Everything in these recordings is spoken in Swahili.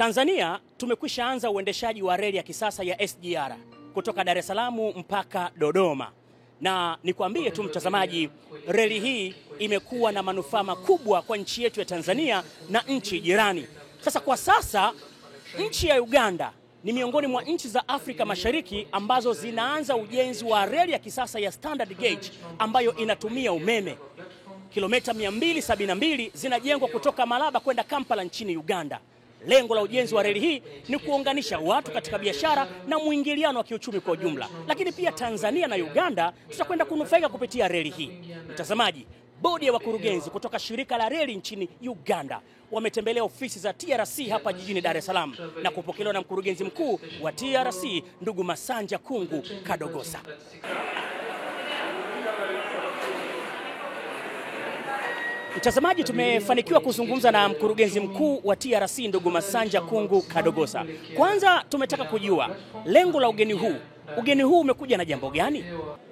Tanzania tumekwisha anza uendeshaji wa reli ya kisasa ya SGR kutoka Dar es Salaam mpaka Dodoma. Na nikwambie tu mtazamaji, reli hii imekuwa na manufaa makubwa kwa nchi yetu ya Tanzania na nchi jirani. Sasa kwa sasa nchi ya Uganda ni miongoni mwa nchi za Afrika Mashariki ambazo zinaanza ujenzi wa reli ya kisasa ya standard gauge ambayo inatumia umeme. Kilomita 272 zinajengwa kutoka Malaba kwenda Kampala nchini Uganda. Lengo la ujenzi wa reli hii ni kuunganisha watu katika biashara na muingiliano wa kiuchumi kwa ujumla. Lakini pia Tanzania na Uganda tutakwenda kunufaika kupitia reli hii. Mtazamaji, bodi ya wakurugenzi kutoka shirika la reli nchini Uganda wametembelea ofisi za TRC hapa jijini Dar es Salaam na kupokelewa na mkurugenzi mkuu wa TRC ndugu Masanja Kungu Kadogosa. Mtazamaji, tumefanikiwa kuzungumza na mkurugenzi mkuu wa TRC ndugu Masanja Kungu Kadogosa. Kwanza tumetaka kujua lengo la ugeni huu umekuja na jambo gani?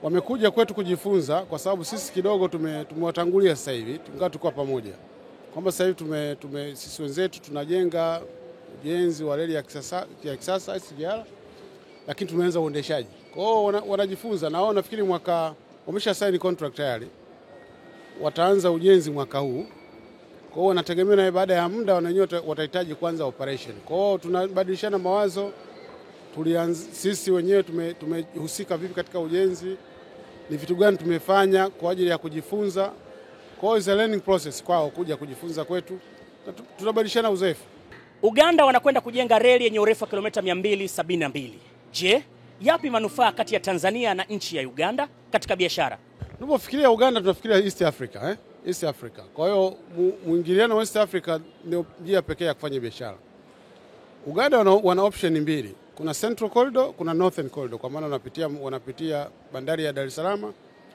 Wamekuja kwetu kujifunza kwa sababu sisi kidogo tumewatangulia sasa hivi, tungaa tuko pamoja. Kwamba sasa hivi sisi wenzetu tunajenga ujenzi wa reli ya kisasa SGR, lakini tumeanza uendeshaji. Kwa hiyo wanajifunza na wao nafikiri mwaka wamesha sign contract tayari. Wataanza ujenzi mwaka huu. Kwa hiyo wanategemea na baada ya muda wananyoa watahitaji kuanza operation. Kwa hiyo tunabadilishana mawazo. Sisi wenyewe tumehusika vipi katika ujenzi, ni vitu gani tumefanya kwa ajili ya kujifunza. Kwa hiyo is a learning process kwao kuja kujifunza kwetu. Tunabadilishana uzoefu. Uganda wanakwenda kujenga reli yenye urefu wa kilomita 272. Je, yapi manufaa kati ya Tanzania na nchi ya Uganda katika biashara? Tunapofikiria Uganda tunafikiria East Africa, East Africa. Kwa hiyo muingiliano wa East Africa ndio njia pekee ya kufanya biashara. Uganda wana option mbili. Kuna Central Corridor, kuna Northern Corridor. Kwa maana wanapitia bandari ya Dar es Salaam,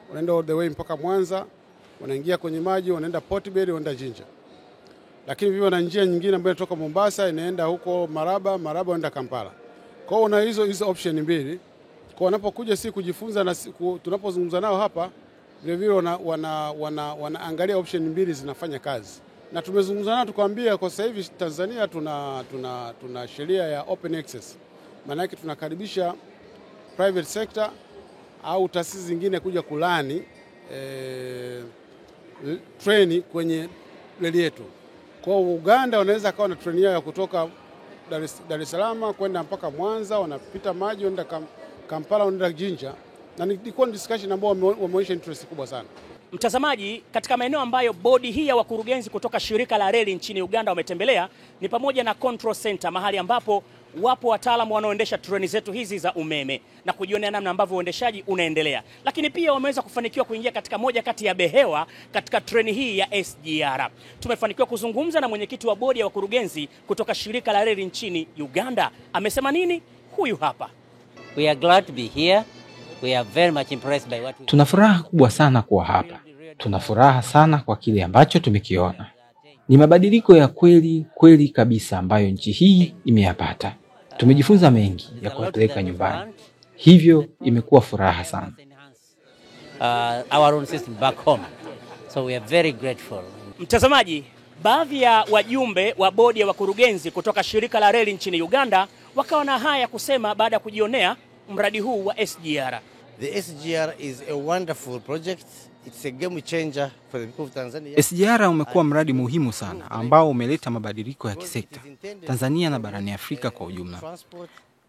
wanaenda all the way mpaka Mwanza, wanaingia kwenye maji, wanaenda Port Bell, wanaenda Jinja. Lakini vile wana njia nyingine ambayo inatoka Mombasa inaenda huko Maraba wanaenda Kampala. Kwa hiyo hizo option mbili. Kwa wanapokuja si kujifunza na tunapozungumza nao hapa vile wanaangalia option mbili zinafanya kazi. Na tumezungumza nao tukamwambia kwa sasa hivi Tanzania tuna sheria ya open access. Maana yake tunakaribisha private sector au taasisi zingine kuja kulani treni kwenye reli yetu. Kwa Uganda wanaweza kawa na treni yao ya kutoka Dar es Salaam kwenda mpaka Mwanza, wanapita maji wanaenda Kampala, wanaenda Jinja. Na ni discussion ambao wameonyesha interest kubwa sana. Mtazamaji, katika maeneo ambayo bodi hii ya wakurugenzi kutoka shirika la reli nchini Uganda wametembelea ni pamoja na control center, mahali ambapo wapo wataalamu wanaoendesha treni zetu hizi za umeme na kujionea namna ambavyo uendeshaji unaendelea. Lakini pia wameweza kufanikiwa kuingia katika moja kati ya behewa katika treni hii ya SGR. Tumefanikiwa kuzungumza na mwenyekiti wa bodi ya wakurugenzi kutoka shirika la reli nchini Uganda. Amesema nini? Huyu hapa. We are glad to be here. We are very much impressed by what we... Tuna furaha kubwa sana kuwa hapa. Tuna furaha sana kwa kile ambacho tumekiona. Ni mabadiliko ya kweli kabisa ambayo nchi hii imeyapata. Tumejifunza mengi ya kuwapeleka nyumbani. Hivyo imekuwa furaha sana. Our own system back home. So we are very grateful. Mtazamaji, baadhi ya wajumbe wa bodi ya wakurugenzi kutoka shirika la reli nchini Uganda wakawa na haya kusema baada ya kujionea mradi huu wa SGR. The SGR is a wonderful project. It's a game changer for the people of Tanzania. SGR umekuwa mradi muhimu sana ambao umeleta mabadiliko ya kisekta Tanzania na barani Afrika kwa ujumla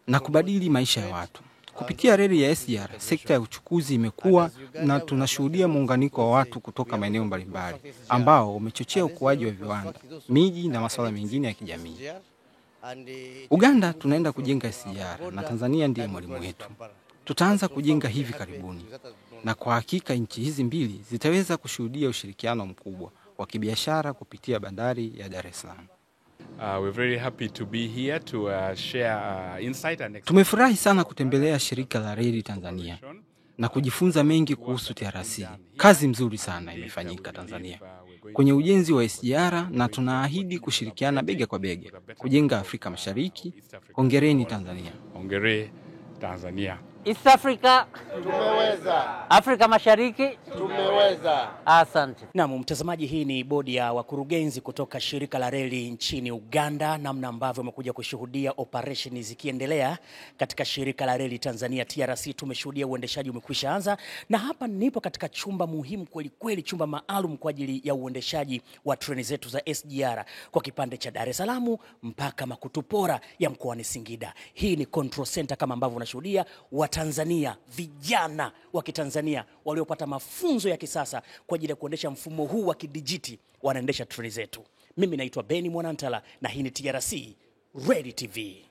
na kubadili maisha ya watu. Kupitia reli ya SGR, sekta ya uchukuzi imekuwa na tunashuhudia muunganiko wa watu kutoka maeneo mbalimbali ambao umechochea ukuaji wa viwanda, miji na masuala mengine ya kijamii. Uganda tunaenda kujenga SGR na Tanzania ndiye mwalimu wetu. Tutaanza kujenga hivi karibuni. Na kwa hakika nchi hizi mbili zitaweza kushuhudia ushirikiano mkubwa wa kibiashara kupitia bandari ya Dar es Salaam. We're very happy to be here to share insight and... Tumefurahi sana kutembelea shirika la reli Tanzania na kujifunza mengi kuhusu TRC. Kazi mzuri sana imefanyika Tanzania kwenye ujenzi wa SGR na tunaahidi kushirikiana bega kwa bega kujenga Afrika Mashariki. Hongereni Tanzania. Hongere Tanzania. East Africa, Tumeweza. Afrika Mashariki, Tumeweza. asante. Naam, mtazamaji, hii ni bodi ya wakurugenzi kutoka shirika la reli nchini Uganda, namna ambavyo wamekuja kushuhudia operation zikiendelea katika shirika la reli Tanzania TRC. Tumeshuhudia uendeshaji umekwisha anza, na hapa nipo katika chumba muhimu kweli kweli, chumba maalum kwa ajili ya uendeshaji wa treni zetu za SGR kwa kipande cha Dar es Salaam mpaka Makutupora ya mkoani Singida. Hii ni control center kama ambavyo unashuhudia, Watanzania, vijana wa Kitanzania waliopata mafunzo ya kisasa kwa ajili ya kuendesha mfumo huu wa kidijiti wanaendesha treni zetu. Mimi naitwa Beni Mwanantala na hii ni TRC Ready TV.